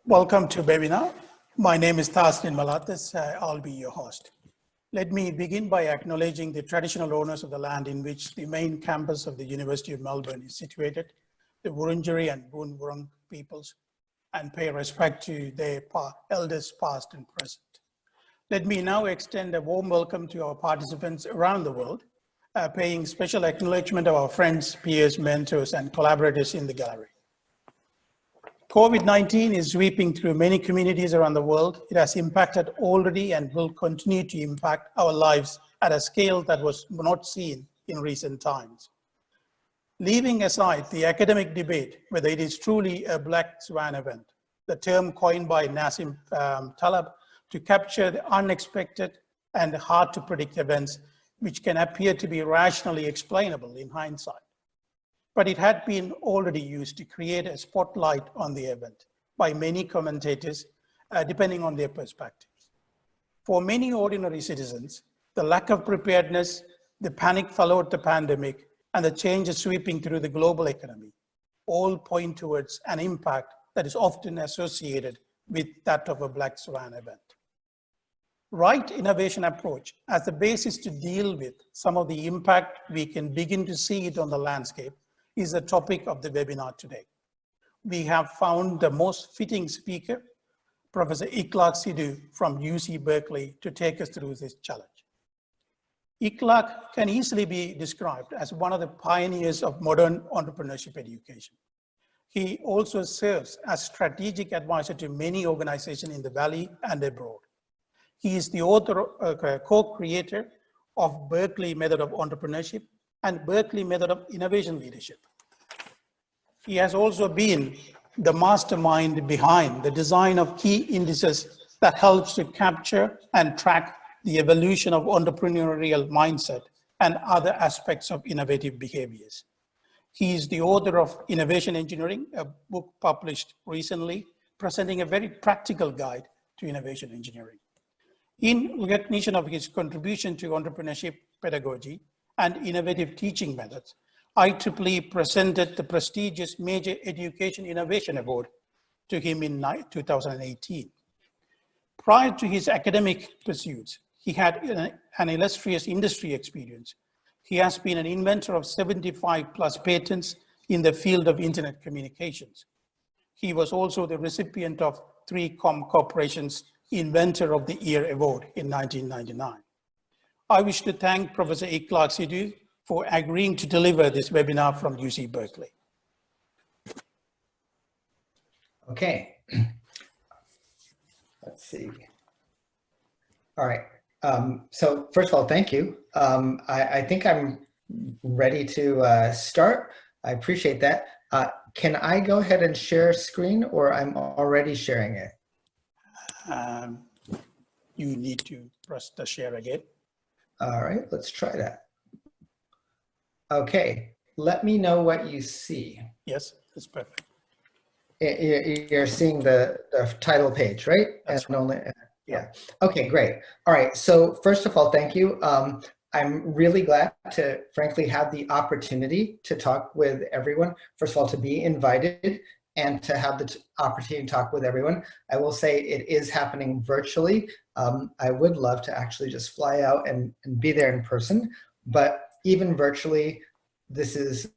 Welcome to webinar. My name is Thasnin Malathis. I'll be your host. Let me begin by acknowledging the traditional owners of the land in which the main campus of the University of Melbourne is situated, the Wurundjeri and Boon Wurrung peoples, and pay respect to their elders past and present. Let me now extend a warm welcome to our participants around the world, paying special acknowledgement of our friends, peers, mentors, and collaborators in the gallery. COVID-19 is sweeping through many communities around the world. It has impacted already and will continue to impact our lives at a scale that was not seen in recent times. Leaving aside the academic debate whether it is truly a black swan event, the term coined by Nassim Taleb to capture the unexpected and hard to predict events which can appear to be rationally explainable in hindsight. But it had been already used to create a spotlight on the event by many commentators, depending on their perspectives. For many ordinary citizens, the lack of preparedness, the panic followed the pandemic, and the changes sweeping through the global economy all point towards an impact that is often associated with that of a black swan event. Right innovation approach as the basis to deal with some of the impact we can begin to see it on the landscape is the topic of the webinar today. We have found the most fitting speaker, Professor Ikhlaq Sidhu from UC Berkeley, to take us through this challenge. Ikhlaq can easily be described as one of the pioneers of modern entrepreneurship education. He also serves as strategic advisor to many organizations in the Valley and abroad. He is the author, co-creator of Berkeley Method of Entrepreneurship and Berkeley Method of Innovation Leadership. He has also been the mastermind behind the design of key indices that helps to capture and track the evolution of entrepreneurial mindset and other aspects of innovative behaviors. He is the author of Innovation Engineering, a book published recently, presenting a very practical guide to innovation engineering. In recognition of his contribution to entrepreneurship pedagogy and innovative teaching methods, IEEE presented the prestigious Major Education Innovation Award to him in 2018. Prior to his academic pursuits, he had an illustrious industry experience. He has been an inventor of 75 plus patents in the field of internet communications. He was also the recipient of 3Com Corporation's Inventor of the Year Award in 1999. I wish to thank Professor Ikhlaq Sidhu for agreeing to deliver this webinar from UC Berkeley. Okay. Let's see. All right. So first of all, thank you. I think I'm ready to start. I appreciate that. Can I go ahead and share screen, or I'm already sharing it? You need to press the share again. All right, let's try that. Okay, let me know what you see. Yes, that's perfect. You're seeing the title page, right? That's right. Only, yeah. Okay, great. All right, so first of all, thank you. I'm really glad to, frankly, have the opportunity to talk with everyone. First of all, to be invited and to have the opportunity to talk with everyone. I will say it is happening virtually. I would love to actually just fly out and be there in person, but even virtually, this is,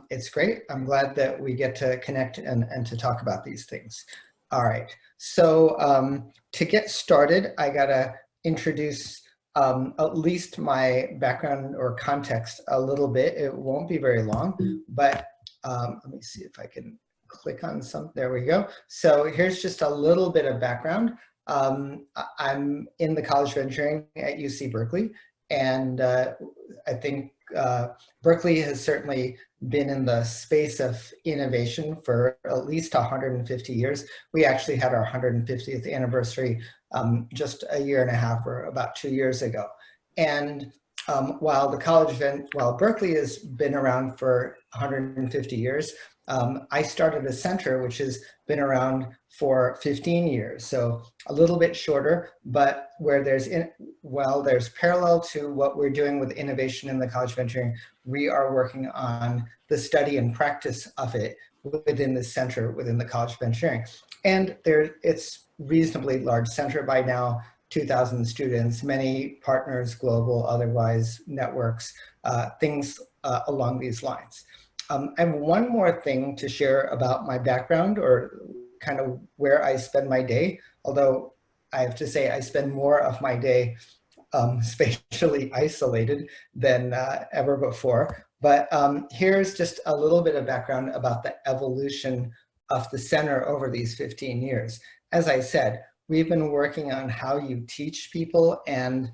it's great. I'm glad that we get to connect and to talk about these things. All right, so to get started, I gotta introduce at least my background or context a little bit. It won't be very long, but let me see if I can click on some, there we go. So here's just a little bit of background. I'm in the College of Engineering at UC Berkeley, and I think Berkeley has certainly been in the space of innovation for at least 150 years. We actually had our 150th anniversary just a year and a half or about 2 years ago. And while Berkeley has been around for 150 years, I started a center which has been around for 15 years, so a little bit shorter, but where there's parallel to what we're doing with innovation in the College of Engineering, we are working on the study and practice of it within the center, within the College of Engineering. And it's reasonably large center by now, 2,000 students, many partners, global, otherwise, networks, things along these lines. I have one more thing to share about my background, or kind of where I spend my day, although I have to say I spend more of my day spatially isolated than ever before. But here's just a little bit of background about the evolution of the center over these 15 years. As I said, we've been working on how you teach people and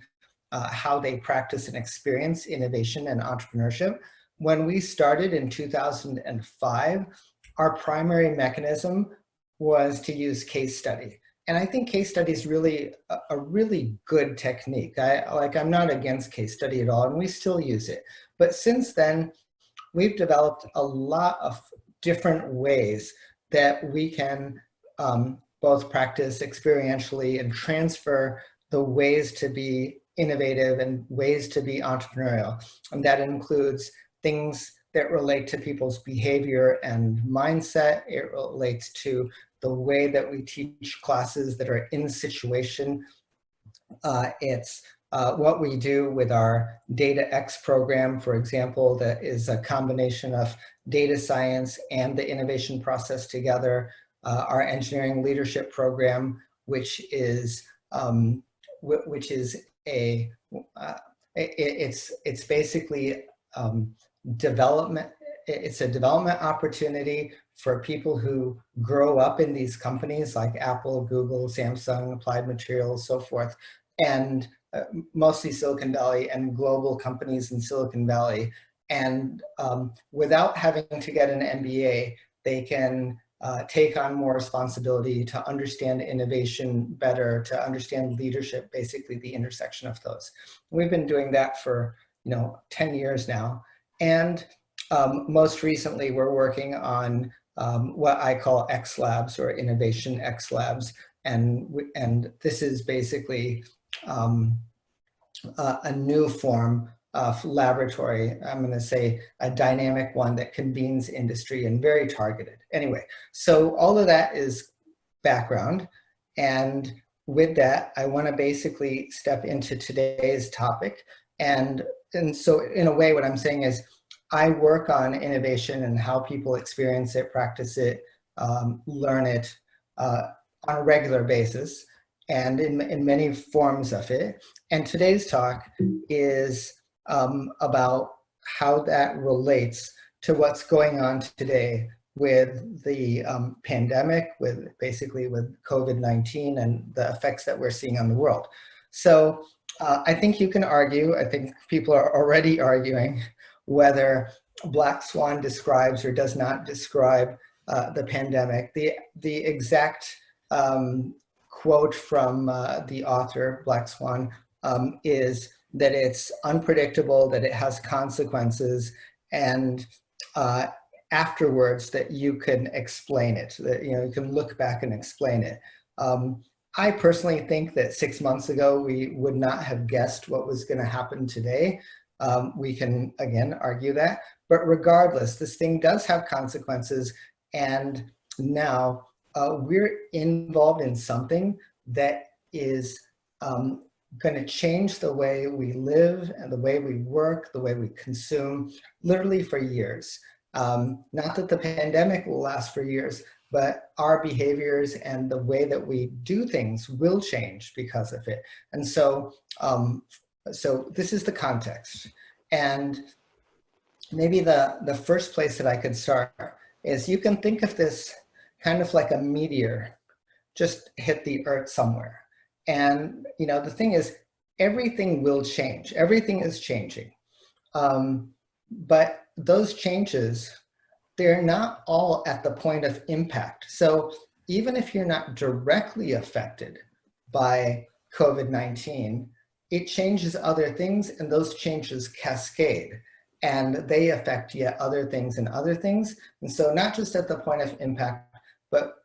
how they practice and experience innovation and entrepreneurship. When we started in 2005, our primary mechanism was to use case study. And I think case study is really a really good technique. I'm not against case study at all, and we still use it. But since then, we've developed a lot of different ways that we can both practice experientially and transfer the ways to be innovative and ways to be entrepreneurial. And that includes things that relate to people's behavior and mindset. It relates to the way that we teach classes that are in situation. It's what we do with our DataX program, for example, that is a combination of data science and the innovation process together. Our engineering leadership program, which is it's basically development. It's a development opportunity for people who grow up in these companies like Apple, Google, Samsung, Applied Materials, so forth, and mostly Silicon Valley and global companies in Silicon Valley. And without having to get an MBA, they can take on more responsibility to understand innovation better, to understand leadership, basically the intersection of those. We've been doing that for 10 years now. And most recently, we're working on what I call X Labs, or Innovation X Labs. And this is basically a new form of laboratory. I'm going to say a dynamic one that convenes industry and very targeted. Anyway, so all of that is background. And with that, I want to basically step into today's topic. And so in a way, what I'm saying is I work on innovation and how people experience it, practice it, learn it on a regular basis, and in many forms of it. And today's talk is about how that relates to what's going on today with the pandemic, with COVID-19 and the effects that we're seeing on the world. So I think you can argue, I think people are already arguing whether Black Swan describes or does not describe the pandemic. The exact quote from the author, Black Swan, is that it's unpredictable, that it has consequences, and afterwards that you can explain it, that you can look back and explain it. I personally think that 6 months ago, we would not have guessed what was going to happen today. We can, again, argue that. But regardless, this thing does have consequences. And now we're involved in something that is going to change the way we live and the way we work, the way we consume, literally for years. Not that the pandemic will last for years, but our behaviors and the way that we do things will change because of it. And so, so this is the context. And maybe the first place that I could start is you can think of this kind of like a meteor just hit the earth somewhere. And the thing is, everything will change. Everything is changing. But those changes, they're not all at the point of impact. So even if you're not directly affected by COVID-19, it changes other things, and those changes cascade, and they affect yet other things and other things. And so not just at the point of impact, but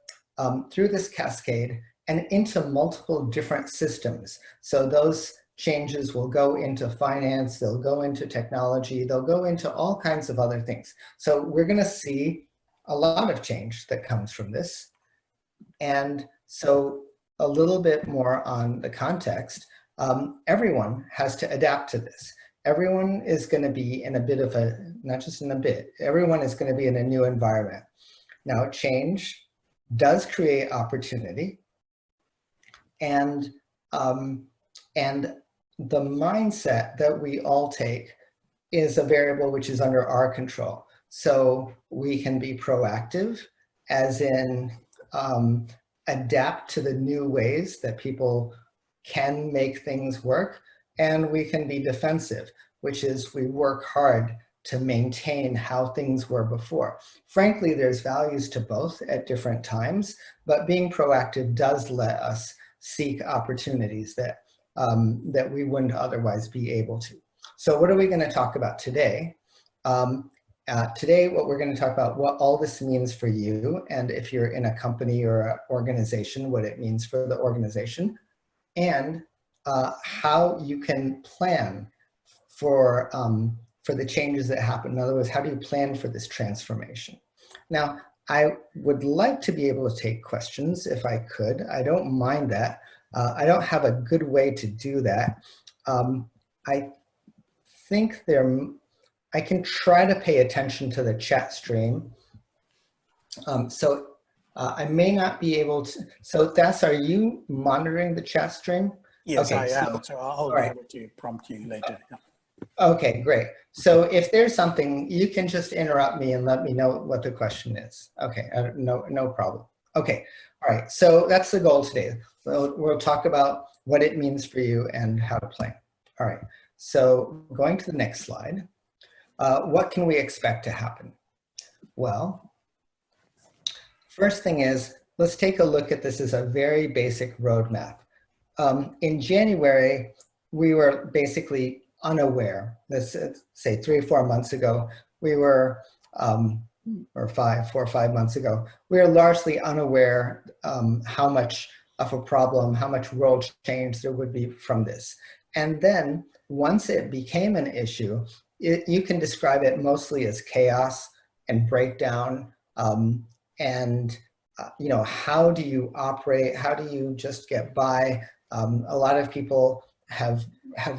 through this cascade and into multiple different systems. So those changes will go into finance, they'll go into technology, they'll go into all kinds of other things. So we're going to see a lot of change that comes from this. And so a little bit more on the context, everyone has to adapt to this. Everyone is going to be in a bit of a, not just in a bit, everyone is going to be in a new environment. Now, change does create opportunity, and the mindset that we all take is a variable which is under our control. So we can be proactive, as in adapt to the new ways that people can make things work, and we can be defensive, which is we work hard to maintain how things were before. Frankly, there's values to both at different times, but being proactive does let us seek opportunities that, that we wouldn't otherwise be able to. So what are we going to talk about today? Today, what we're going to talk about, what all this means for you, and if you're in a company or an organization, what it means for the organization, and how you can plan for the changes that happen. In other words, how do you plan for this transformation? Now, I would like to be able to take questions if I could. I don't mind that. I don't have a good way to do that. I think I can try to pay attention to the chat stream. I may not be able to, so Thas, are you monitoring the chat stream? Yes, okay, I am. So I'll be able to prompt you later. Yeah. Okay, great. So if there's something, you can just interrupt me and let me know what the question is. Okay, no problem. Okay, all right, so that's the goal today. We'll talk about what it means for you and how to plan. All right, so going to the next slide. What can we expect to happen? Well, first thing is, let's take a look at this as a very basic roadmap. In January, we were basically unaware. Let's say 3 or 4 months ago, we were, or 4 or 5 months ago, we were largely unaware how much of a problem, how much world change there would be from this. And then once it became an issue, you can describe it mostly as chaos and breakdown, you know, how do you operate? How do you just get by? A lot of people have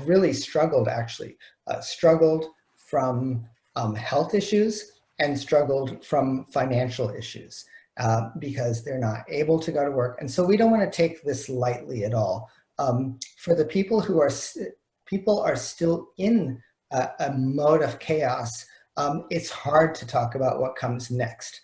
really struggled, actually, struggled from health issues and struggled from financial issues because they're not able to go to work. And so we don't want to take this lightly at all. For the people who are, people are still in a mode of chaos, it's hard to talk about what comes next.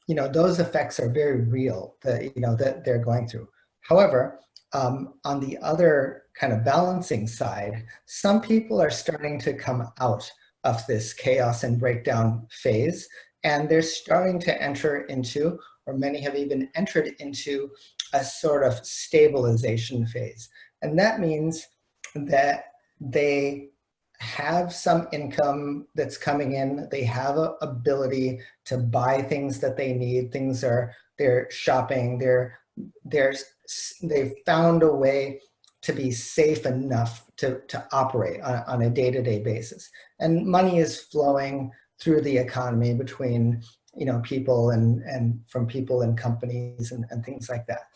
You know, those effects are very real, that they're going through. However, on the other kind of balancing side, some people are starting to come out of this chaos and breakdown phase, and they're starting to enter into, or many have even entered into, a sort of stabilization phase. And that means that they have some income that's coming in, they have an ability to buy things that they need, they're shopping, they've found a way to be safe enough to operate on a day-to-day basis. And money is flowing through the economy between, you know, people and from people and companies and things like that.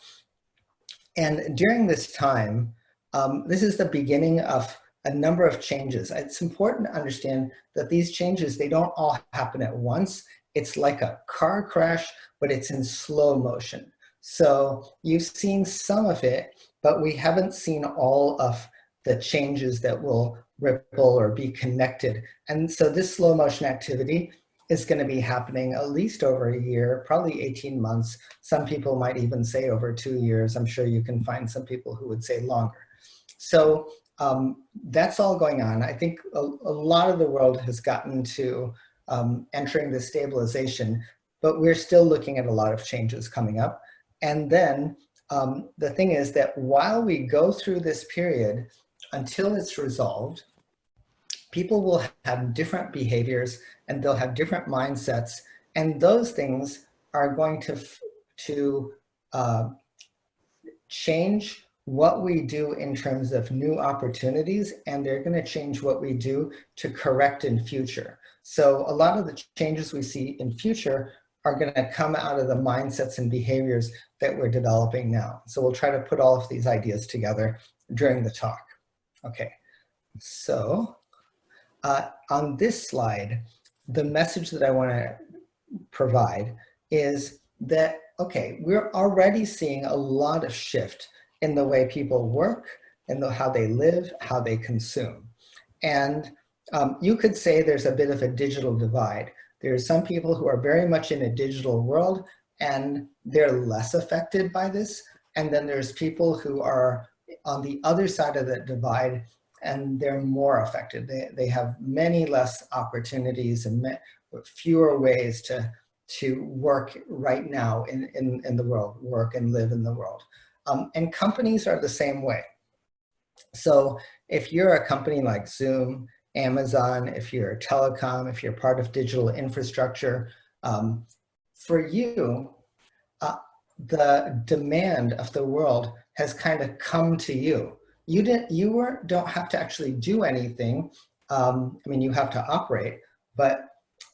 And during this time, this is the beginning of a number of changes. It's important to understand that these changes, they don't all happen at once. It's like a car crash, but it's in slow motion. So you've seen some of it, but we haven't seen all of the changes that will ripple or be connected. And so this slow motion activity is going to be happening at least over a year, probably 18 months. Some people might even say over 2 years. I'm sure you can find some people who would say longer. So that's all going on. I think a lot of the world has gotten to entering this stabilization, but we're still looking at a lot of changes coming up. And then the thing is that while we go through this period, until it's resolved, people will have different behaviors and they'll have different mindsets. And those things are going to change what we do in terms of new opportunities, and they're going to change what we do to correct in future. So a lot of the changes we see in future are going to come out of the mindsets and behaviors that we're developing now. So we'll try to put all of these ideas together during the talk. Okay, so on this slide, the message that I want to provide is that, okay, we're already seeing a lot of shift in the way people work, in how they live, how they consume. And you could say there's a bit of a digital divide. There's some people who are very much in a digital world and they're less affected by this. And then there's people who are on the other side of that divide and they're more affected. They have many less opportunities and fewer ways to work right now in the world, work and live in the world. And companies are the same way. So if you're a company like Zoom, Amazon, if you're a telecom, if you're part of digital infrastructure, for you, the demand of the world has kind of come to you. You don't have to actually do anything. I mean, you have to operate, but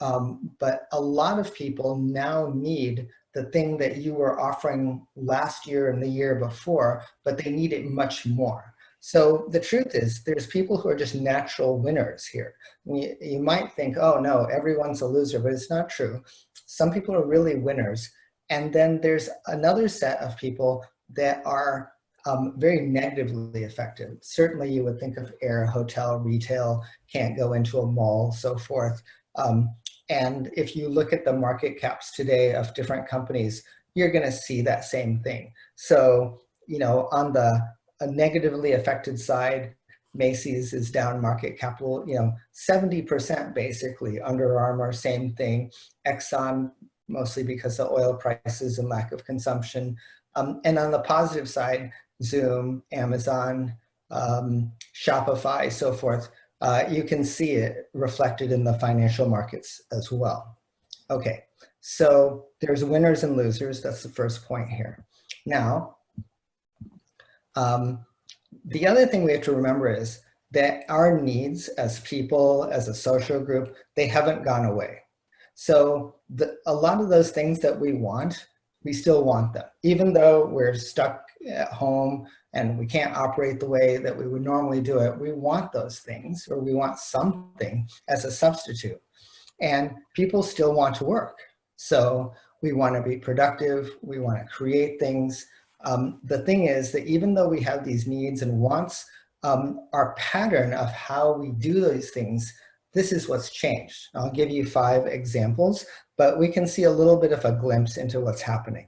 a lot of people now need the thing that you were offering last year and the year before, but they need it much more. So the truth is, there's people who are just natural winners here. You might think, oh no, everyone's a loser, but it's not true. Some people are really winners. And then there's another set of people that are very negatively affected. Certainly you would think of air, hotel, retail, can't go into a mall, so forth. And if you look at the market caps today of different companies, you're gonna see that same thing. So, you know, on the negatively affected side, Macy's is down market capital, 70% basically. Under Armour, same thing. Exxon, mostly because of oil prices and lack of consumption. And on the positive side, Zoom, Amazon, Shopify, so forth, you can see it reflected in the financial markets as well. Okay, so there's winners and losers. That's the first point here. Now, the other thing we have to remember is that our needs as people, as a social group, they haven't gone away. So a lot of those things that we want, we still want them. Even though we're stuck at home and we can't operate the way that we would normally do it, we want those things, or we want something as a substitute. And people still want to work. So we want to be productive, we want to create things. The thing is that even though we have these needs and wants, our pattern of how we do those things, this is what's changed. I'll give you 5 examples, but we can see a little bit of a glimpse into what's happening.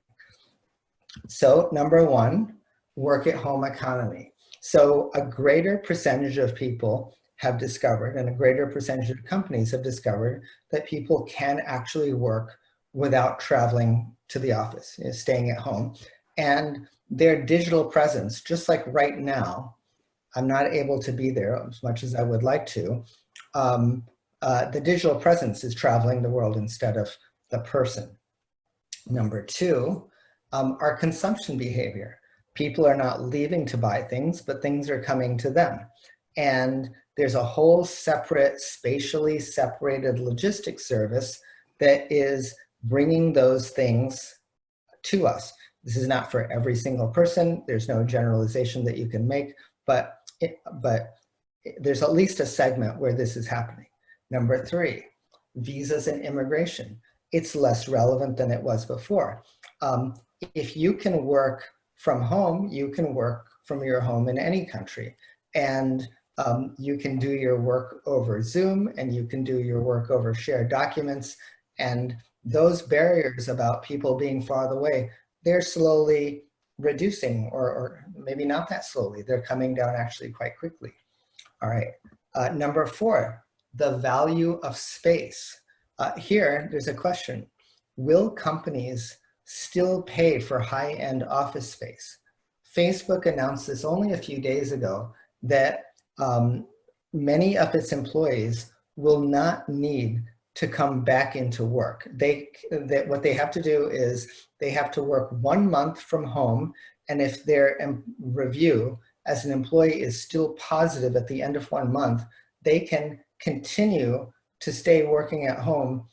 So number 1, work at home economy. So a greater percentage of people have discovered, and a greater percentage of companies have discovered, that people can actually work without traveling to the office, staying at home. And their digital presence, just like right now, I'm not able to be there as much as I would like to. The digital presence is traveling the world instead of the person. Number 2, our consumption behavior. People are not leaving to buy things, but things are coming to them. And there's a whole separate, spatially separated logistics service that is bringing those things to us. This is not for every single person. There's no generalization that you can make, but there's at least a segment where this is happening. Number 3, visas and immigration. It's less relevant than it was before. If you can work from home, you can work from your home in any country. And you can do your work over Zoom, and you can do your work over shared documents. And those barriers about people being far away, they're slowly reducing, or maybe not that slowly. They're coming down actually quite quickly. All right, number 4, the value of space. Here, there's a question. Will companies still pay for high-end office space? Facebook announced this only a few days ago, that many of its employees will not need to come back into work. What they have to do is they have to work 1 month from home, and if their review as an employee is still positive at the end of 1 month, they can continue to stay working at home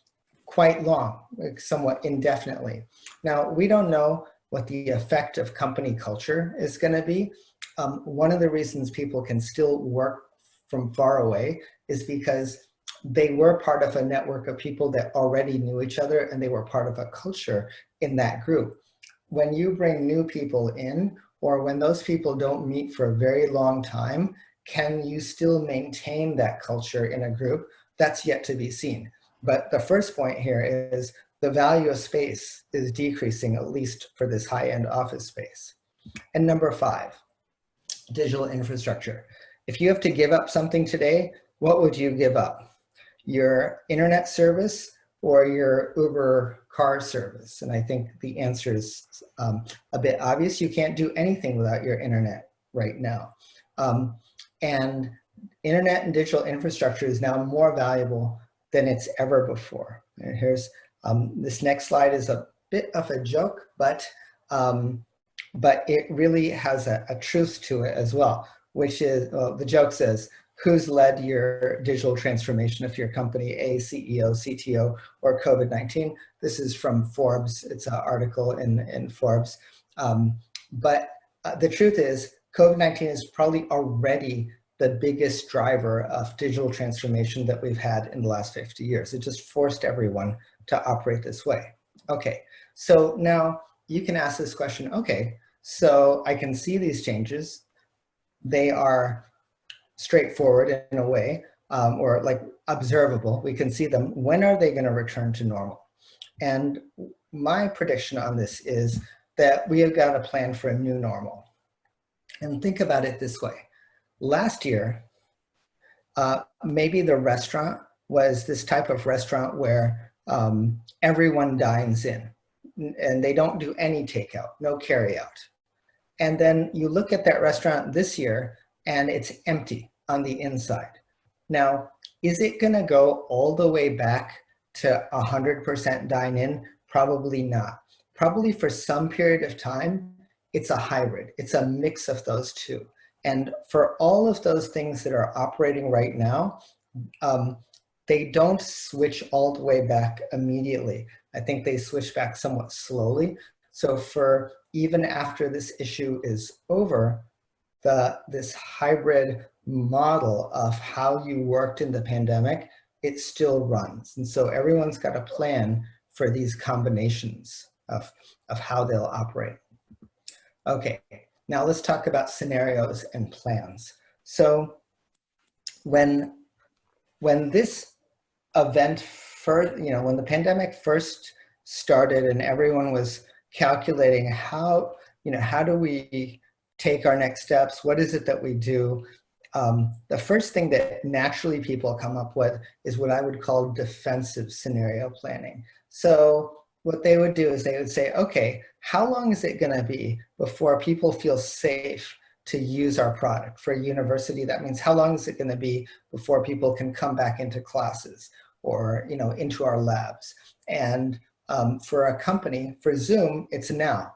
quite long, like somewhat indefinitely. Now, we don't know what the effect of company culture is going to be. One of the reasons people can still work from far away is because they were part of a network of people that already knew each other, and they were part of a culture in that group. When you bring new people in, or when those people don't meet for a very long time, can you still maintain that culture in a group? That's yet to be seen. But the first point here is the value of space is decreasing, at least for this high-end office space. And number 5, digital infrastructure. If you have to give up something today, what would you give up? Your internet service or your Uber car service? And I think the answer is a bit obvious. You can't do anything without your internet right now. And internet and digital infrastructure is now more valuable than it's ever before. And here's, this next slide is a bit of a joke, but it really has a truth to it as well, which is, the joke says, who's led your digital transformation of your company, A, CEO, CTO, or COVID-19? This is from Forbes. It's an article in Forbes. But the truth is, COVID-19 is probably already the biggest driver of digital transformation that we've had in the last 50 years. It just forced everyone to operate this way. Okay, so now you can ask this question, okay, so I can see these changes. They are straightforward in a way, or like observable. We can see them. When are they going to return to normal? And my prediction on this is that we have got a plan for a new normal. And think about it this way. Last year, maybe the restaurant was this type of restaurant where everyone dines in and they don't do any takeout, no carry out. And then you look at that restaurant this year and it's empty on the inside. Now, is it going to go all the way back to 100% dine in? Probably not. Probably for some period of time, it's a hybrid. It's a mix of those two. And for all of those things that are operating right now, they don't switch all the way back immediately. I think they switch back somewhat slowly. So for even after this issue is over, this hybrid model of how you worked in the pandemic, it still runs. And so everyone's got a plan for these combinations of how they'll operate. Okay, now let's talk about scenarios and plans. So when this event first, when the pandemic first started and everyone was calculating how do we take our next steps, what is it that we do? The first thing that naturally people come up with is what I would call defensive scenario planning. So what they would do is they would say, okay, how long is it going to be before people feel safe to use our product? For a university, that means how long is it going to be before people can come back into classes or into our labs? And for a company, for Zoom, it's now.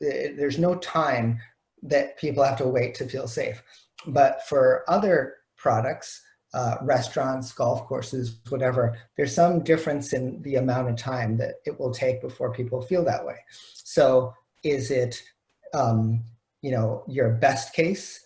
There's no time that people have to wait to feel safe. But for other products, restaurants, golf courses, whatever, there's some difference in the amount of time that it will take before people feel that way. So is it, your best case?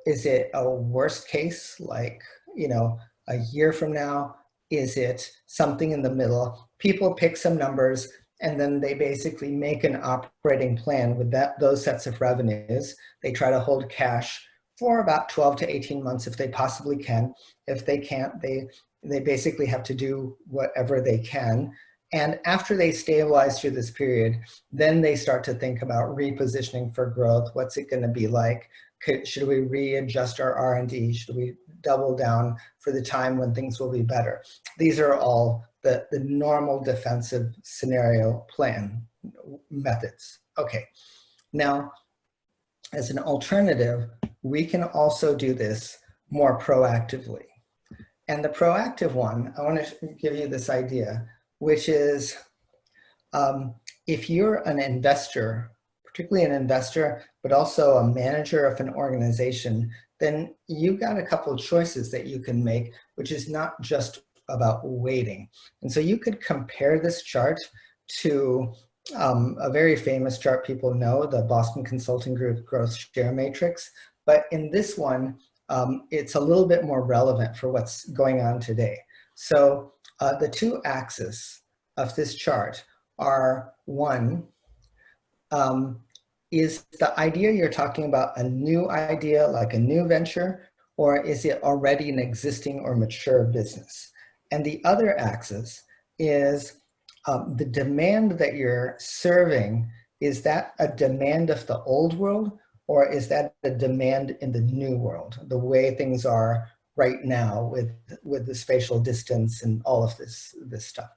Is it a worst case, like, a year from now? Is it something in the middle? People pick some numbers and then they basically make an operating plan with those sets of revenues. They try to hold cash for about 12 to 18 months if they possibly can. If they can't, they basically have to do whatever they can. And after they stabilize through this period, then they start to think about repositioning for growth. What's it going to be like? Should we readjust our R&D? Should we double down for the time when things will be better? These are all the normal defensive scenario plan methods. Okay, now as an alternative, we can also do this more proactively. And the proactive one, I want to give you this idea, which is if you're an investor, particularly an investor, but also a manager of an organization, then you've got a couple of choices that you can make, which is not just about waiting. And so you could compare this chart to a very famous chart people know, the Boston Consulting Group Growth Share Matrix. But in this one, it's a little bit more relevant for what's going on today. So the two axes of this chart are, one, is the idea you're talking about a new idea, like a new venture, or is it already an existing or mature business? And the other axis is the demand that you're serving. Is that a demand of the old world, or is that a demand in the new world, the way things are right now with the spatial distance and all of this stuff?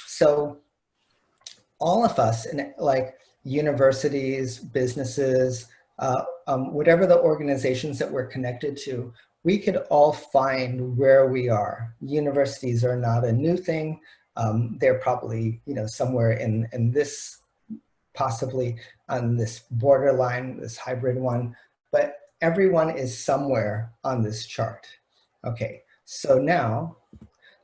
So all of us, like universities, businesses, whatever the organizations that we're connected to, we could all find where we are. Universities are not a new thing. They're probably, somewhere in this, possibly on this borderline, this hybrid one, but everyone is somewhere on this chart. Okay, so now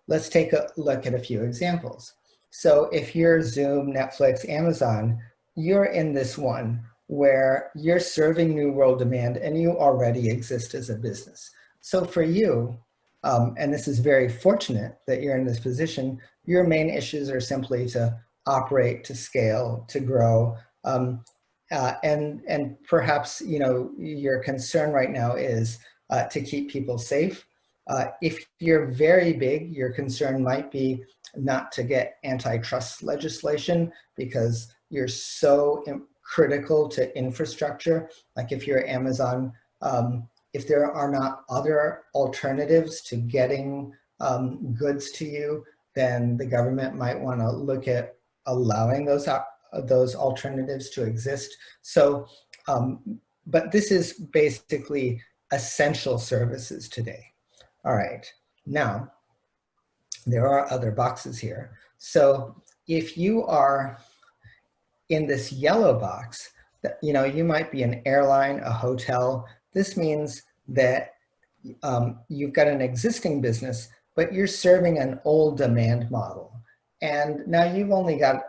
let's take a look at a few examples. So if you're Zoom, Netflix, Amazon, you're in this one where you're serving new world demand and you already exist as a business. So for you, and this is very fortunate that you're in this position, your main issues are simply to operate, to scale, to grow. And perhaps, your concern right now is to keep people safe. If you're very big, your concern might be not to get antitrust legislation because you're so critical to infrastructure. Like if you're Amazon, if there are not other alternatives to getting goods to you, then the government might want to look at allowing those alternatives to exist. So, but this is basically essential services today. All right, now there are other boxes here. So if you are in this yellow box, you might be an airline, a hotel. This means that you've got an existing business, but you're serving an old demand model. And now you've only got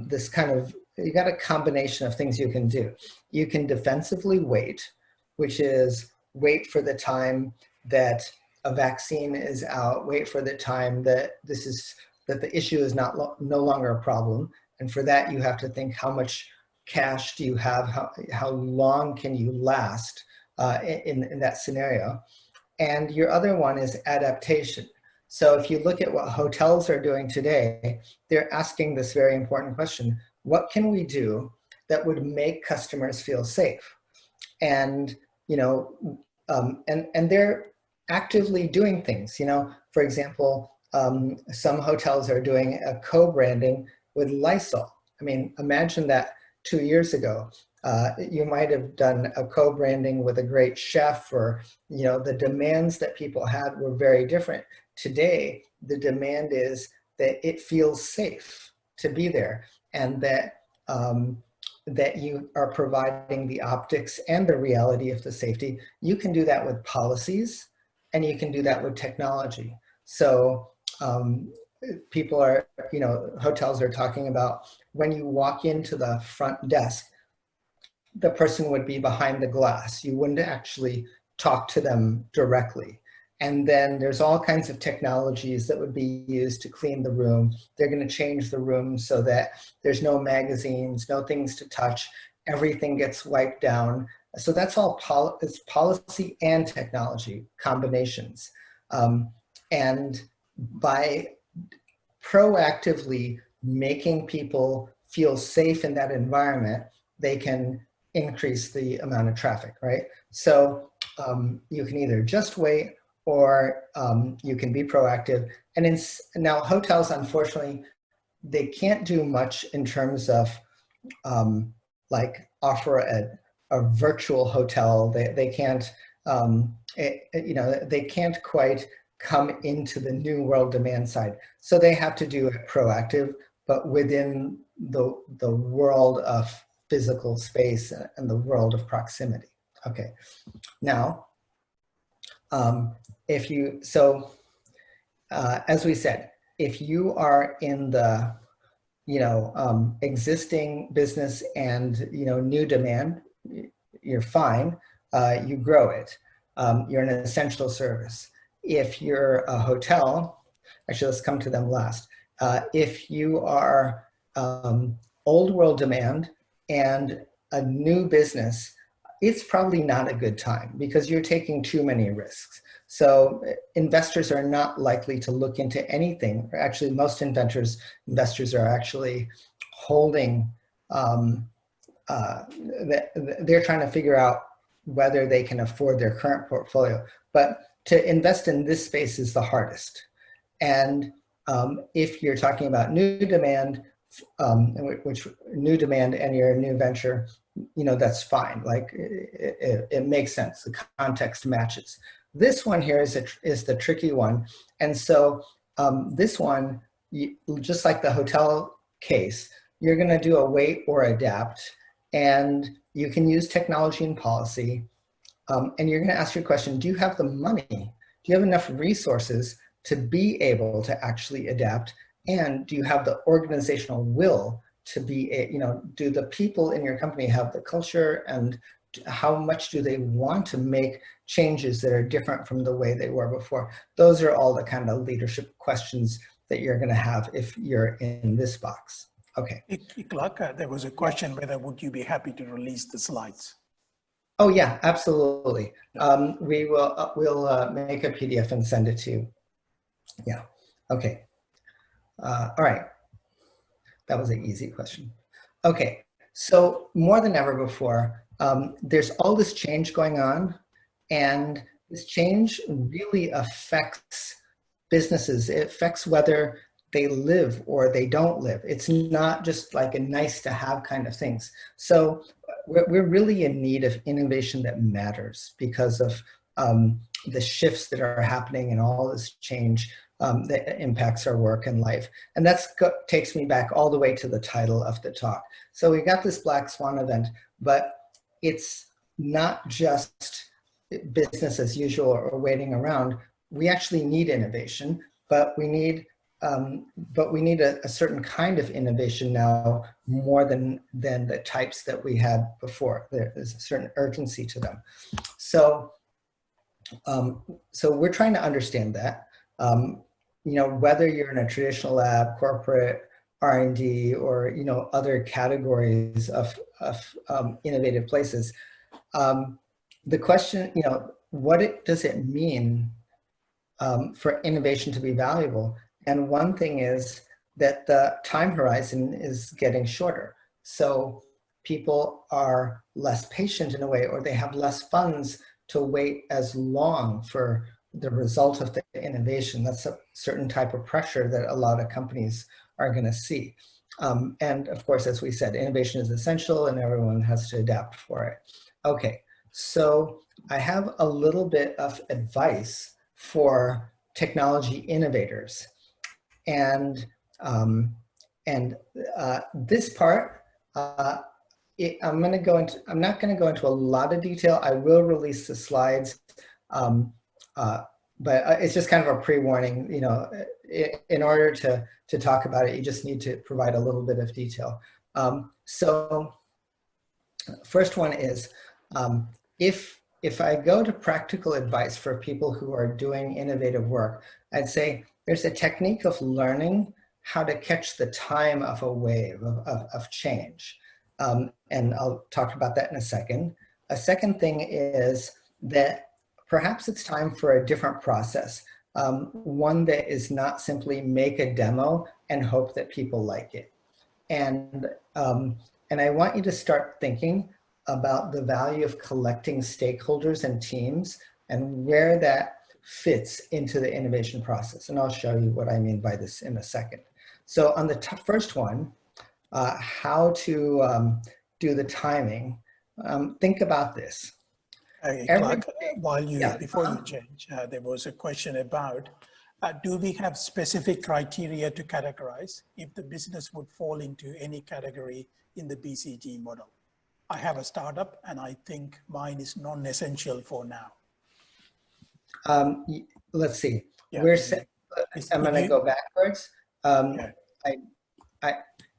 this kind of, you got a combination of things you can do. You can defensively wait, which is wait for the time that a vaccine is out, wait for the time that the issue is no longer a problem. And for that, you have to think, how much cash do you have? How long can you last in that scenario? And your other one is adaptation. So if you look at what hotels are doing today, they're asking this very important question: what can we do that would make customers feel safe? And and they're actively doing things. For example, some hotels are doing a co-branding with Lysol. I mean, imagine that 2 years ago. You might have done a co-branding with a great chef, or the demands that people had were very different. Today, the demand is that it feels safe to be there, and that that you are providing the optics and the reality of the safety. You can do that with policies, and you can do that with technology. So people are, hotels are talking about when you walk into the front desk, the person would be behind the glass. You wouldn't actually talk to them directly. And then there's all kinds of technologies that would be used to clean the room. They're going to change the room so that there's no magazines, no things to touch. Everything gets wiped down. So that's all it's policy and technology combinations. And by proactively making people feel safe in that environment, they can increase the amount of traffic, right? So you can either just wait, or you can be proactive. And now hotels, unfortunately, they can't do much in terms of like offer a virtual hotel. They can't, they can't quite come into the new world demand side. So they have to do it proactive, but within the world of physical space and the world of proximity. Okay, now, as we said, if you are in the existing business and new demand, you're fine. You grow it. You're an essential service. If you're a hotel, actually, let's come to them last. If you are old world demand and a new business, it's probably not a good time because you're taking too many risks. So investors are not likely to look into anything. Actually, most investors are actually holding, they're trying to figure out whether they can afford their current portfolio. But to invest in this space is the hardest. And if you're talking about new demand, which new demand and you're a new venture, that's fine. Like it makes sense. The context matches. This one here is the tricky one. And so this one, just like the hotel case, you're going to do a wait or adapt, and you can use technology and policy. And you're going to ask your question, do you have the money? Do you have enough resources to be able to actually adapt? And do you have the organizational will to be, do the people in your company have the culture, and how much do they want to make changes that are different from the way they were before? Those are all the kind of leadership questions that you're going to have if you're in this box. Okay. Clark, there was a question whether would you be happy to release the slides? Oh yeah, absolutely. We'll make a PDF and send it to you. Yeah. Okay. All right. That was an easy question. Okay. So more than ever before, there's all this change going on, and this change really affects businesses. It affects whether they live or they don't live. It's not just like a nice to have kind of things. So we're really in need of innovation that matters because of the shifts that are happening and all this change that impacts our work and life. And that takes me back all the way to the title of the talk. So we got this Black Swan event, but it's not just business as usual or waiting around. We actually need innovation, but we need a certain kind of innovation now more than the types that we had before. There's a certain urgency to them. So, so we're trying to understand that. Whether you're in a traditional lab, corporate, R&D, or other categories of innovative places, the question, what does it mean for innovation to be valuable? And one thing is that the time horizon is getting shorter. So people are less patient in a way, or they have less funds to wait as long for the result of the innovation. That's a certain type of pressure that a lot of companies are going to see. And of course, as we said, innovation is essential and everyone has to adapt for it. Okay, so I have a little bit of advice for technology innovators. And this part, I'm not going to go into a lot of detail. I will release the slides, but it's just kind of a pre-warning. In order to talk about it, you just need to provide a little bit of detail. So first one is, if I go to practical advice for people who are doing innovative work, I'd say there's a technique of learning how to catch the time of a wave of change. And I'll talk about that in a second. A second thing is that perhaps it's time for a different process. One that is not simply make a demo and hope that people like it. And I want you to start thinking about the value of collecting stakeholders and teams and where that fits into the innovation process. And I'll show you what I mean by this in a second. So on the first one, how to do the timing, think about this. Clark, before you change, there was a question about, do we have specific criteria to categorize if the business would fall into any category in the BCG model? I have a startup and I think mine is non-essential for now. Let's see. Yeah, I'm going to go backwards. Yeah. I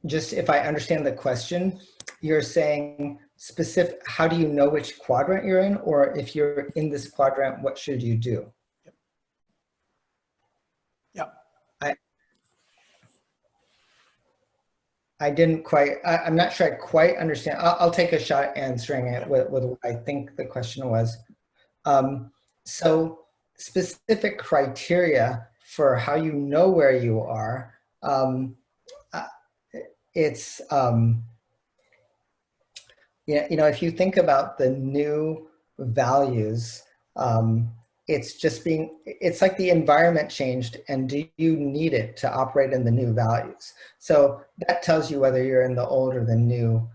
just, if I understand the question, you're saying specific, how do you know which quadrant you're in? Or if you're in this quadrant, what should you do? Yeah. I didn't quite, I'm not sure I quite understand. I'll take a shot answering it with what I think the question was. So specific criteria for how you know where you are, it's, yeah, you know, if you think about the new values, it's just it's like the environment changed, and do you need it to operate in the new values? So that tells you whether you're in the old or the new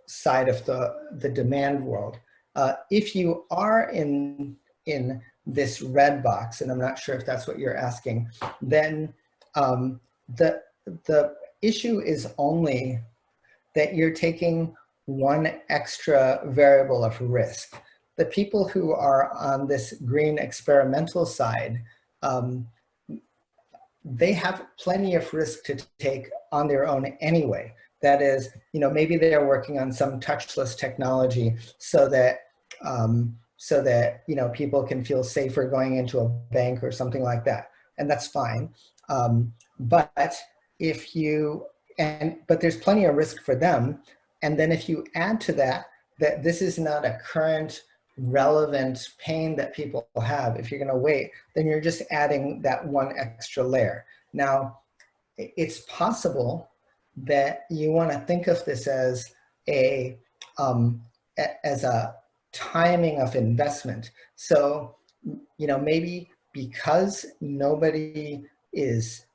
side of the demand world. If you are in this red box, and I'm not sure if that's what you're asking, then the issue is only that you're taking one extra variable of risk. The people who are on this green experimental side, they have plenty of risk to take on their own anyway. That is, you know, maybe they're working on some touchless technology so that you know, people can feel safer going into a bank or something like that, and that's fine. But if you but there's plenty of risk for them. And then if you add to that, that this is not a current relevant pain that people have, if you're gonna wait, then you're just adding that one extra layer. Now, it's possible that you wanna think of this as a timing of investment. So, you know, maybe because nobody is,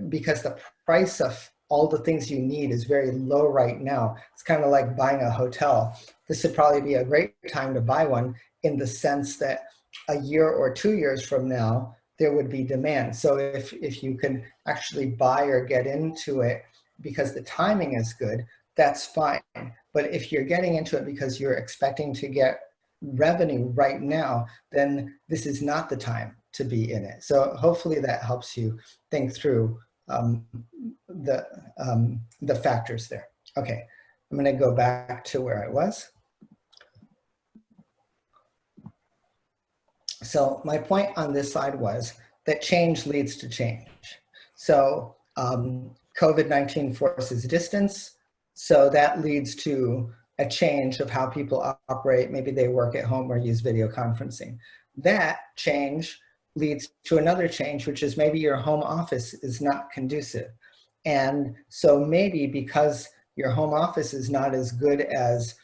because the price of all the things you need is very low right now. It's kind of like buying a hotel. This would probably be a great time to buy one, in the sense that a year or 2 years from now, there would be demand. So if you can actually buy or get into it because the timing is good, that's fine. But if you're getting into it because you're expecting to get revenue right now, then this is not the time to be in it. So hopefully that helps you think through the factors there. Okay, I'm going to go back to where I was. So my point on this slide was that change leads to change. So COVID-19 forces distance, so that leads to a change of how people operate. Maybe they work at home or use video conferencing. That change leads to another change, which is maybe your home office is not conducive. And so maybe because your home office is not as good as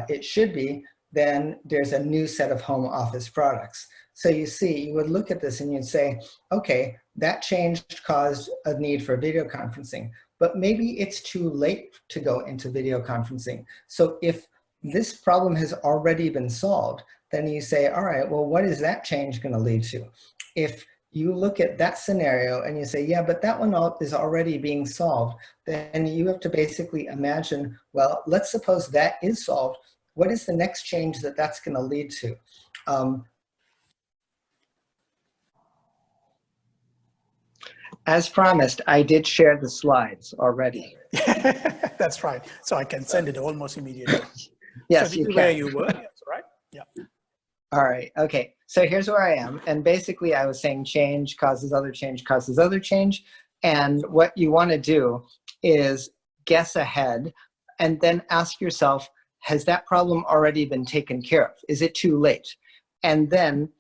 it should be, then there's a new set of home office products. So you see, you would look at this and you'd say, okay, that change caused a need for video conferencing, but maybe it's too late to go into video conferencing. So if this problem has already been solved, then you say, all right, well, what is that change going to lead to? If you look at that scenario and you say, yeah, but that one is already being solved, then you have to basically imagine, well, let's suppose that is solved. What is the next change that that's going to lead to? As promised, I did share the slides already. That's right. So I can send it almost immediately. Yes, so you can. Where you were, yes, right? Yeah. All right, okay. So here's where I am. And basically I was saying change causes other change causes other change. And what you want to do is guess ahead and then ask yourself, has that problem already been taken care of? Is it too late? And then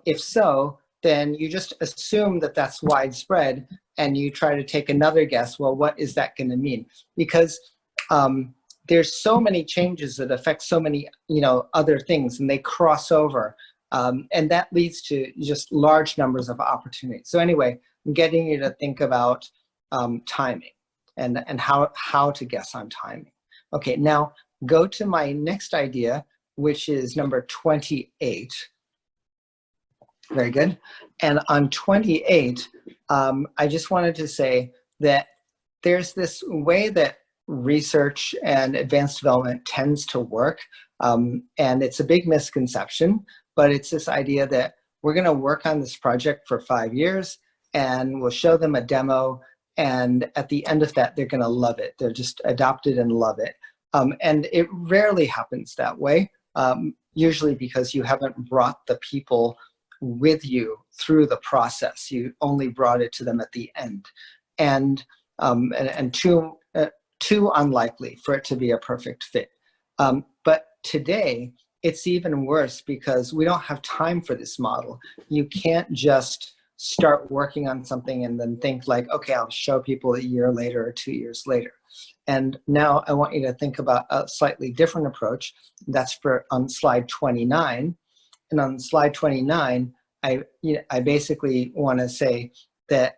if so, then you just assume that that's widespread and you try to take another guess. Well, what is that going to mean? Because there's so many changes that affect so many, other things, and they cross over. And that leads to just large numbers of opportunities. So anyway, I'm getting you to think about timing and how to guess on timing. Okay, now go to my next idea, which is number 28. Very good. And on 28, I just wanted to say that there's this way that research and advanced development tends to work. And it's a big misconception, but it's this idea that we're going to work on this project for 5 years, and we'll show them a demo. And at the end of that, they're going to love it. They're just adopt it and love it. And it rarely happens that way, usually because you haven't brought the people with you through the process. You only brought it to them at the end. And too unlikely for it to be a perfect fit. But today, it's even worse because we don't have time for this model. You can't just start working on something and then think like, okay, I'll show people a year later or 2 years later. And now I want you to think about a slightly different approach. That's on slide 29. And on slide 29, I basically want to say that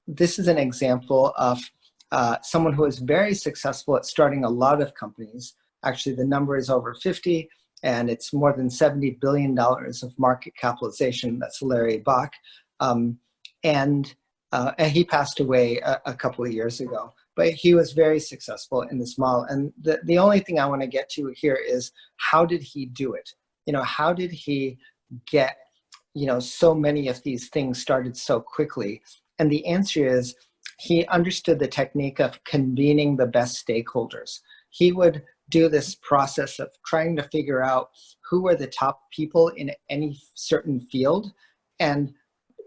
this is an example of someone who is very successful at starting a lot of companies. Actually, the number is over 50, and it's more than $70 billion of market capitalization. That's Larry Bach. And he passed away a couple of years ago. But he was very successful in this model. And the only thing I want to get to here is, how did he do it? How did he get so many of these things started so quickly? And the answer is, he understood the technique of convening the best stakeholders. He would do this process of trying to figure out who were the top people in any certain field and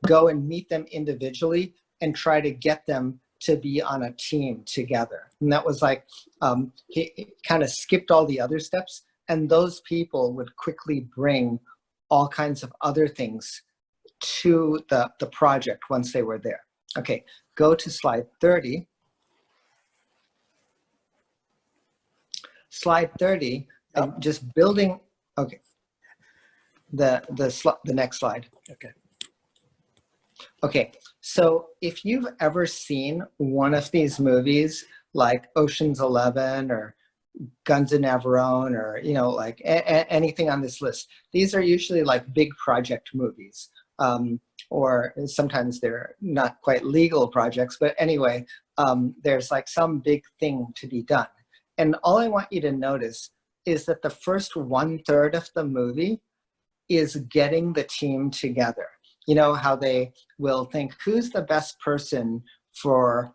go and meet them individually and try to get them to be on a team together. And that was like, he kind of skipped all the other steps, and those people would quickly bring all kinds of other things to the project once they were there. Okay, go to slide 30. Slide 30, just building, okay, the next slide. Okay. Okay, so if you've ever seen one of these movies like Ocean's 11 or Guns of Navarone or, like anything on this list, these are usually like big project movies. Or sometimes they're not quite legal projects, but anyway, there's like some big thing to be done. And all I want you to notice is that the first 1/3 of the movie is getting the team together. How they will think, who's the best person for,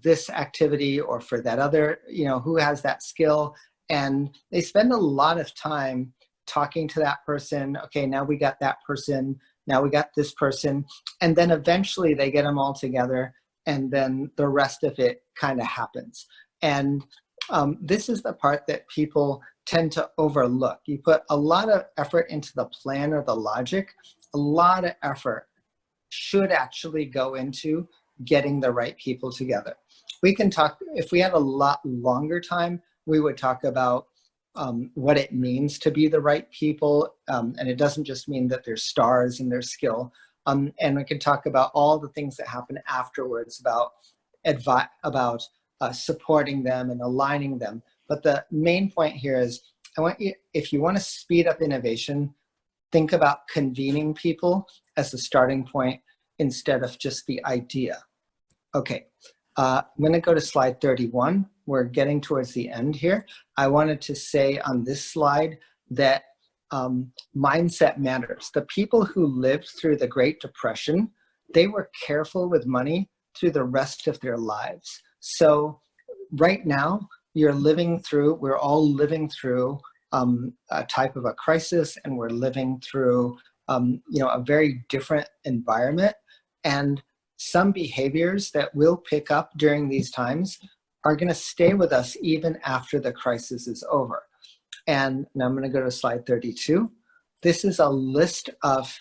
this activity or for that other, who has that skill? And they spend a lot of time talking to that person. Okay, now we got that person. Now we got this person. And then eventually they get them all together, and then the rest of it kind of happens. And this is the part that people tend to overlook. You put a lot of effort into the plan or the logic. A lot of effort should actually go into getting the right people together. We can talk, if we had a lot longer time, we would talk about what it means to be the right people. And it doesn't just mean that they're stars in their skill. And we can talk about all the things that happen afterwards, about supporting them and aligning them. But the main point here is, I want you, if you want to speed up innovation, think about convening people as a starting point instead of just the idea. Okay, I'm going to go to slide 31. We're getting towards the end here. I wanted to say on this slide that mindset matters. The people who lived through the Great Depression, they were careful with money through the rest of their lives. So right now, we're all living through a type of a crisis, and we're living through a very different environment. And some behaviors that we'll pick up during these times are going to stay with us even after the crisis is over. And now I'm going to go to slide 32. This is a list of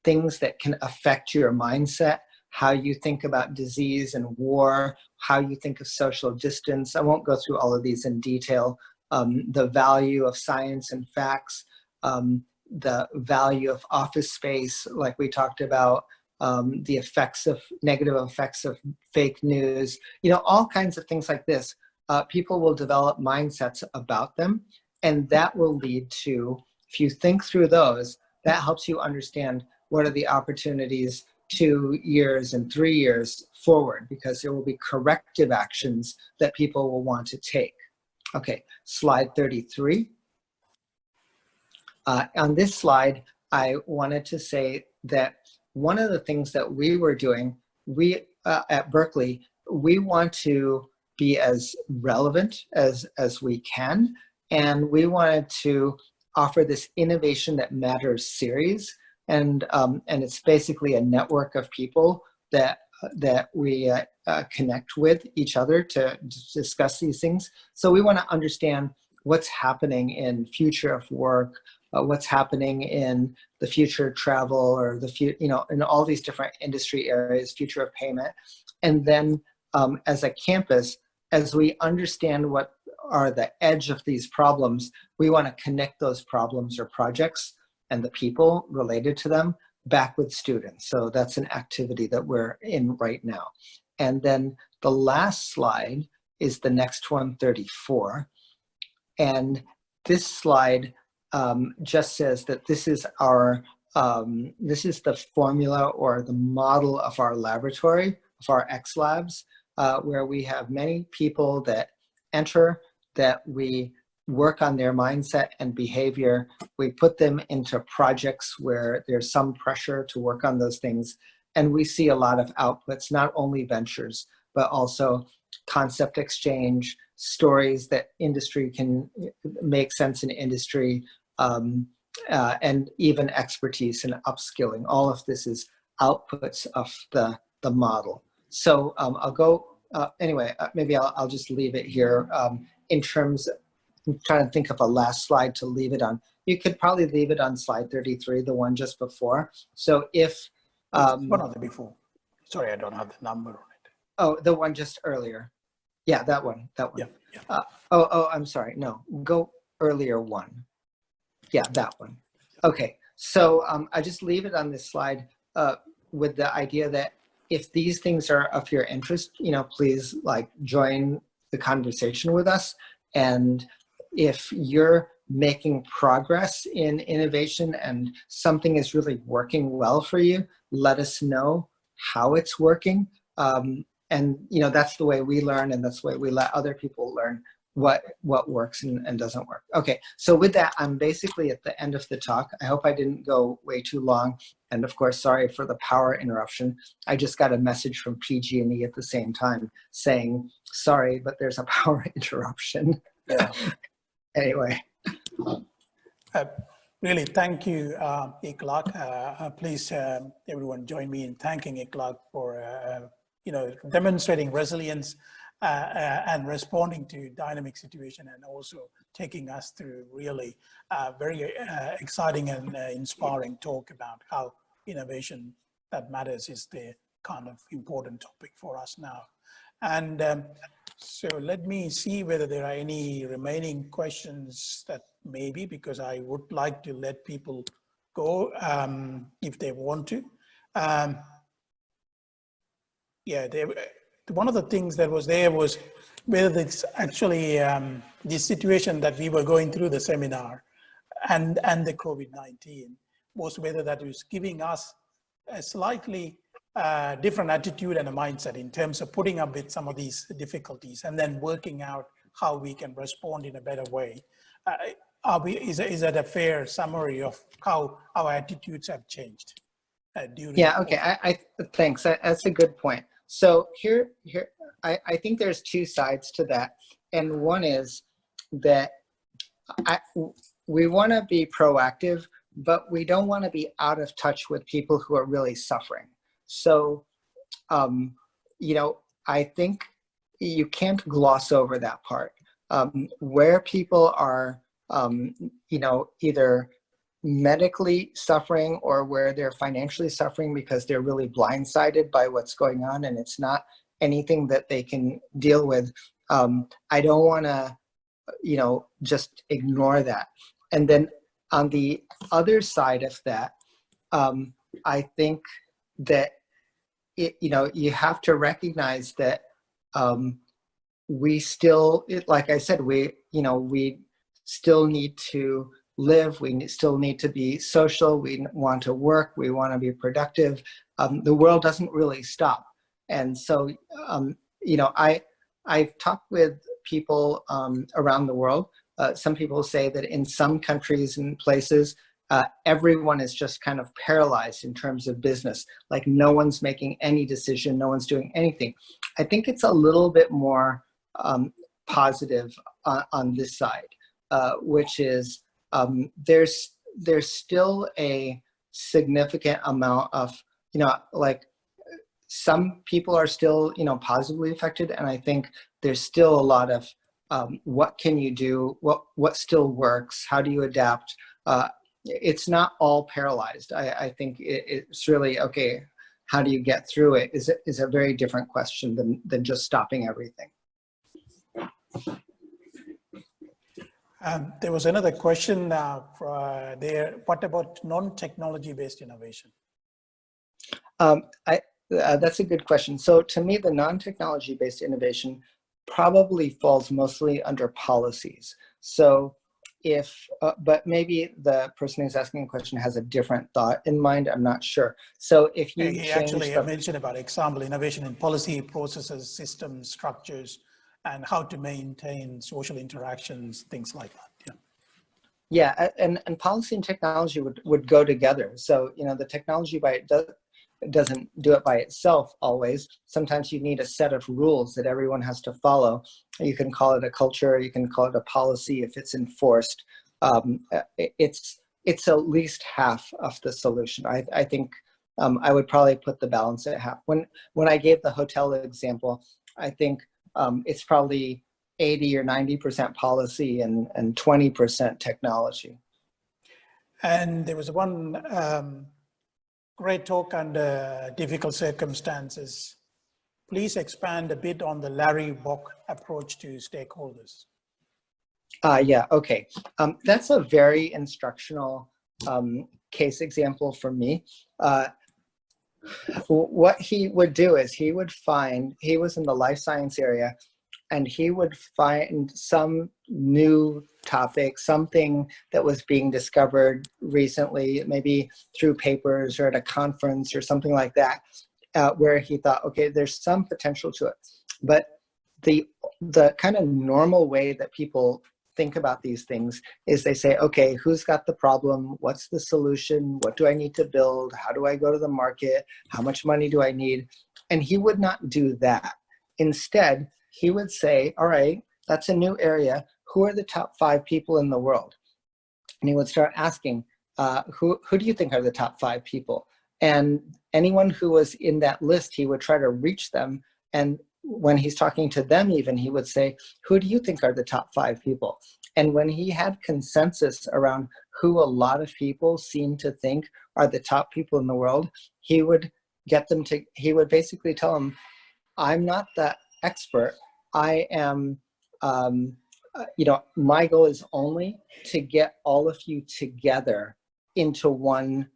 things that can affect your mindset, how you think about disease and war, how you think of social distance. I won't go through all of these in detail. The value of science and facts, the value of office space, like we talked about, the negative effects of fake news, all kinds of things like this. People will develop mindsets about them, and that will lead to, if you think through those, that helps you understand what are the opportunities 2 years and 3 years forward, because there will be corrective actions that people will want to take. Okay, slide 33. On this slide, I wanted to say that one of the things that we were doing, we at Berkeley, we want to be as relevant as we can, and we wanted to offer this Innovation That Matters series, and it's basically a network of people that we connect with each other to discuss these things. So we want to understand what's happening in future of work, what's happening in the future of travel, or in all these different industry areas, future of payment. And then as a campus, as we understand what are the edge of these problems, we want to connect those problems or projects and the people related to them back with students. So that's an activity that we're in right now. And then the last slide is the next one, 34. And this slide just says that this is our, this is the formula or the model of our laboratory, of our X Labs, where we have many people that enter, that we work on their mindset and behavior. We put them into projects where there's some pressure to work on those things. And we see a lot of outputs, not only ventures, but also concept exchange, stories that industry can make sense in industry, and even expertise and upskilling. All of this is outputs of the model. So I'll go, anyway, maybe I'll just leave it here. In terms, I'm trying to think of a last slide to leave it on. You could probably leave it on slide 33, the one just before. So if... one of the before. Sorry, I don't have the number on it. Oh, the one just earlier. Yeah, that one. Yeah. Oh, I'm sorry. No, go earlier one. Yeah, that one. Okay, so I just leave it on this slide with the idea that if these things are of your interest, please join the conversation with us. And if you're making progress in innovation and something is really working well for you, let us know how it's working. And that's the way we learn, and that's the way we let other people learn what works and doesn't work. Okay, so with that, I'm basically at the end of the talk. I hope I didn't go way too long. And of course, sorry for the power interruption. I just got a message from PG&E at the same time saying, sorry, but there's a power interruption. Yeah. Anyway. Really, thank you, Ikhlaq. Please, everyone, join me in thanking Ikhlaq for demonstrating resilience and responding to dynamic situation, and also taking us through really very exciting and inspiring talk about how innovation that matters is the kind of important topic for us now. And so let me see whether there are any remaining questions that maybe, because I would like to let people go if they want to. Yeah, one of the things that was there was whether it's actually the situation that we were going through the seminar and the COVID-19 was whether that was giving us a slightly different attitude and a mindset in terms of putting up with some of these difficulties and then working out how we can respond in a better way. Is that a fair summary of how our attitudes have changed? Yeah, okay, thanks, that's a good point. So here, I think there's two sides to that. And one is that we want to be proactive, but we don't want to be out of touch with people who are really suffering. So, I think you can't gloss over that part. Where people are, either medically suffering or where they're financially suffering because they're really blindsided by what's going on and it's not anything that they can deal with. I don't want to, just ignore that. And then on the other side of that, I think that you have to recognize that we still, like I said, we still need to live, we still need to be social, we want to work, we want to be productive. The world doesn't really stop. And so, I've talked with people around the world some people say that in some countries and places, everyone is just kind of paralyzed in terms of business. Like no one's making any decision, no one's doing anything. I think it's a little bit more positive on this side, which is there's still a significant amount of, like some people are still, positively affected. And I think there's still a lot of what can you do? What still works? How do you adapt? It's not all paralyzed. I think it's really, okay, how do you get through it is a very different question than just stopping everything. There was another question there. What about non-technology based innovation? That's a good question. So to me, the non-technology based innovation probably falls mostly under policies. So but maybe the person who's asking the question has a different thought in mind. I'm not sure. So if you mentioned about example, innovation in policy, processes, systems, structures, and how to maintain social interactions, things like that. Yeah, and policy and technology would go together. So, the technology doesn't do it by itself always. Sometimes you need a set of rules that everyone has to follow. You can call it a culture, you can call it a policy if it's enforced. It's at least half of the solution. I think I would probably put the balance at half. When I gave the hotel example, I think it's probably 80 or 90% policy and 20% technology. And there was one great talk under difficult circumstances. Please expand a bit on the Larry Bock approach to stakeholders. Yeah, okay. That's a very instructional case example for me. What he would do is he was in the life science area, and he would find some new topic, something that was being discovered recently, maybe through papers or at a conference or something like that, where he thought, okay, there's some potential to it. But the kind of normal way that people think about these things is they say, okay, who's got the problem? What's the solution? What do I need to build? How do I go to the market? How much money do I need? And he would not do that. Instead, he would say, all right, that's a new area. Who are the top 5 people in the world? And he would start asking, who do you think are the top 5 people? And anyone who was in that list, he would try to reach them. And when he's talking to them even, he would say, who do you think are the top 5 people? And when he had consensus around who a lot of people seem to think are the top people in the world, he would basically tell them, I'm not the expert. I am, my goal is only to get all of you together into one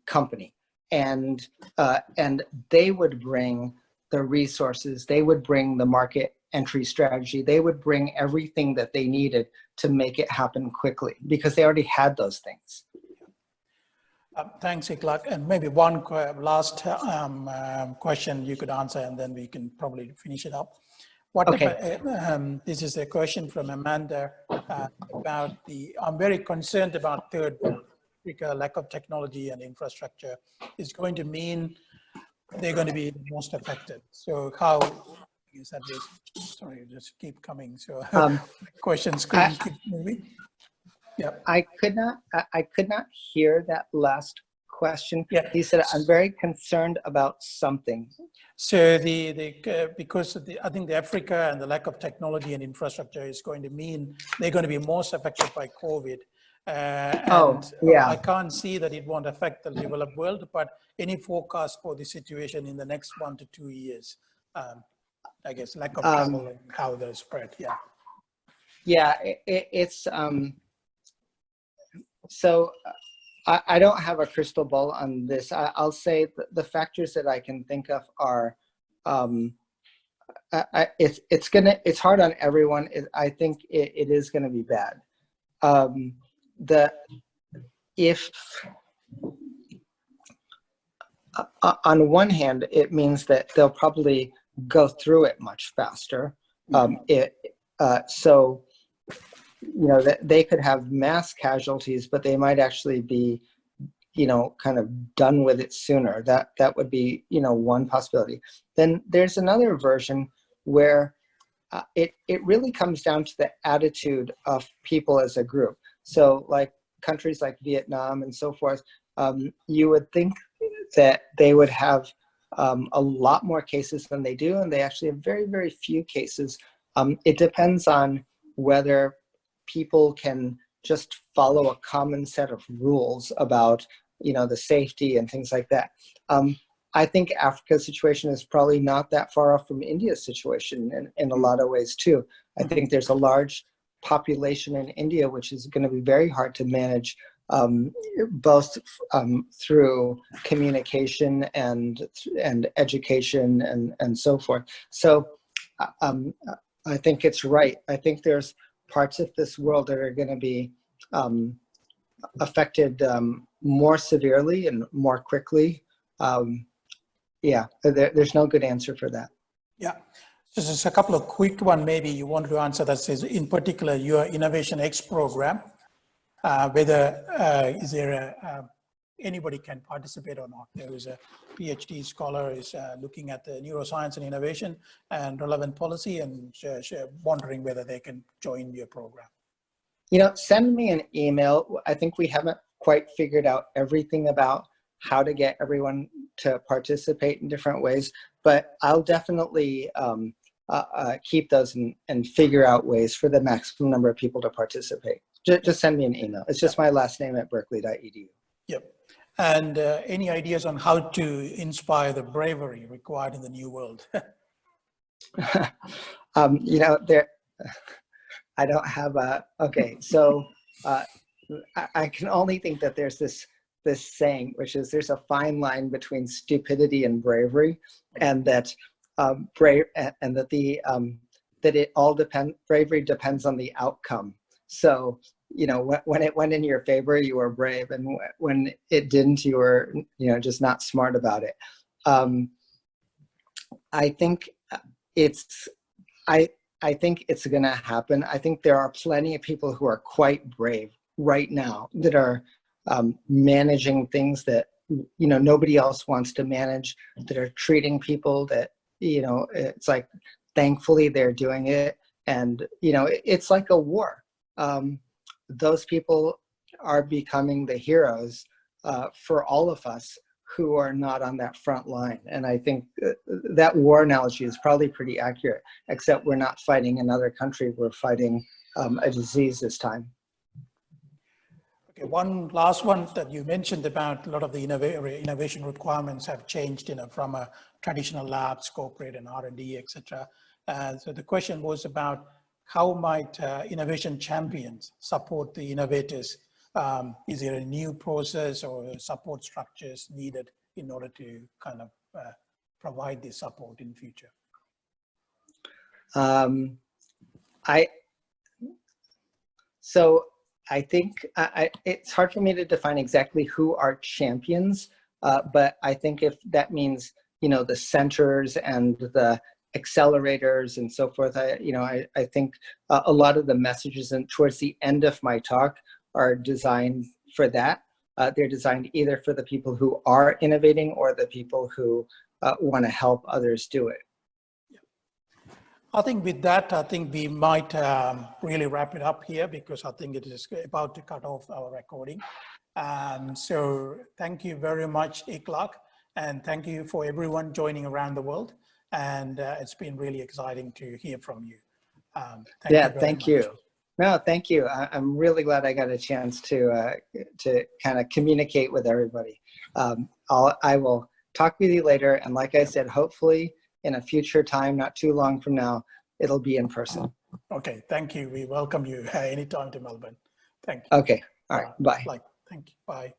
company. And they would bring the resources, they would bring the market entry strategy, they would bring everything that they needed to make it happen quickly because they already had those things. Thanks, Ikhlaq. And maybe one last question you could answer, and then we can probably finish it up. This is a question from Amanda about I'm very concerned about third world Africa, lack of technology and infrastructure is going to mean they're going to be the most affected. So how is that? Sorry, just keep coming. So questions could keep moving. Yeah. I could not hear that last question. Yeah. He said, I'm very concerned about something. So because of I think the Africa and the lack of technology and infrastructure is going to mean they're going to be most affected by COVID. I can't see that it won't affect the developed world, but any forecast for the situation in the next 1 to 2 years, I guess lack of travel and how they'll spread. Yeah. Yeah, it's so I don't have a crystal ball on this. I'll say the factors that I can think of are it's hard on everyone. I think it is going to be bad. On one hand, it means that they'll probably go through it much faster. So you know, that they could have mass casualties, but they might actually be, you know, kind of done with it sooner. That would be, you know, one possibility. Then there's another version where it really comes down to the attitude of people as a group. So like countries like Vietnam and so forth, you would think that they would have a lot more cases than they do, and they actually have very, very few cases. It depends on whether people can just follow a common set of rules about, you know, the safety and things like that. I think Africa's situation is probably not that far off from India's situation in a lot of ways too. I think there's a large population in India which is going to be very hard to manage, both through communication and education and so forth. So I think it's right. I think there's parts of this world that are going to be affected more severely and more quickly. Yeah, there's no good answer for that. Yeah, just a couple of quick one maybe you wanted to answer that says, in particular, your Innovation X program, whether is there anybody can participate or not. There is a PhD scholar is looking at the neuroscience and innovation and relevant policy and wondering whether they can join your program. You know, send me an email. I think we haven't quite figured out everything about how to get everyone to participate in different ways, but I'll definitely keep those and figure out ways for the maximum number of people to participate. Just send me an email. It's just my last name at berkeley.edu. Yep. And any ideas on how to inspire the bravery required in the new world? You know, I don't have a, okay, so I can only think that there's this saying, which is there's a fine line between stupidity and bravery, and that that it all bravery depends on the outcome. So, you know, when it went in your favor, you were brave, and when it didn't, you were, you know, just not smart about it. I think I think it's going to happen. I think there are plenty of people who are quite brave right now that are managing things that, you know, nobody else wants to manage, that are treating people that, you know, it's like, thankfully they're doing it. And, you know, it's like a war. Those people are becoming the heroes for all of us who are not on that front line. And I think that war analogy is probably pretty accurate, except we're not fighting another country, we're fighting a disease this time. Okay, one last one that you mentioned about a lot of the innovation requirements have changed, you know, from a traditional labs, corporate and R&D, etc. So the question was about how might innovation champions support the innovators? Is there a new process or support structures needed in order to kind of provide this support in future? I think it's hard for me to define exactly who are champions, but I think if that means, you know, the centers and the accelerators and so forth, I think a lot of the messages and towards the end of my talk are designed for that. They're designed either for the people who are innovating or the people who want to help others do it. I think with that, I think we might really wrap it up here because I think it is about to cut off our recording. So thank you very much, Ikhlaq, and thank you for everyone joining around the world. And it's been really exciting to hear from you. Thank you. No, thank you. I'm really glad I got a chance to kind of communicate with everybody. I will talk with you later. And like I said, hopefully in a future time, not too long from now, it'll be in person. Okay, thank you. We welcome you anytime to Melbourne. Thank you. Okay, all right, bye. Thank you, bye.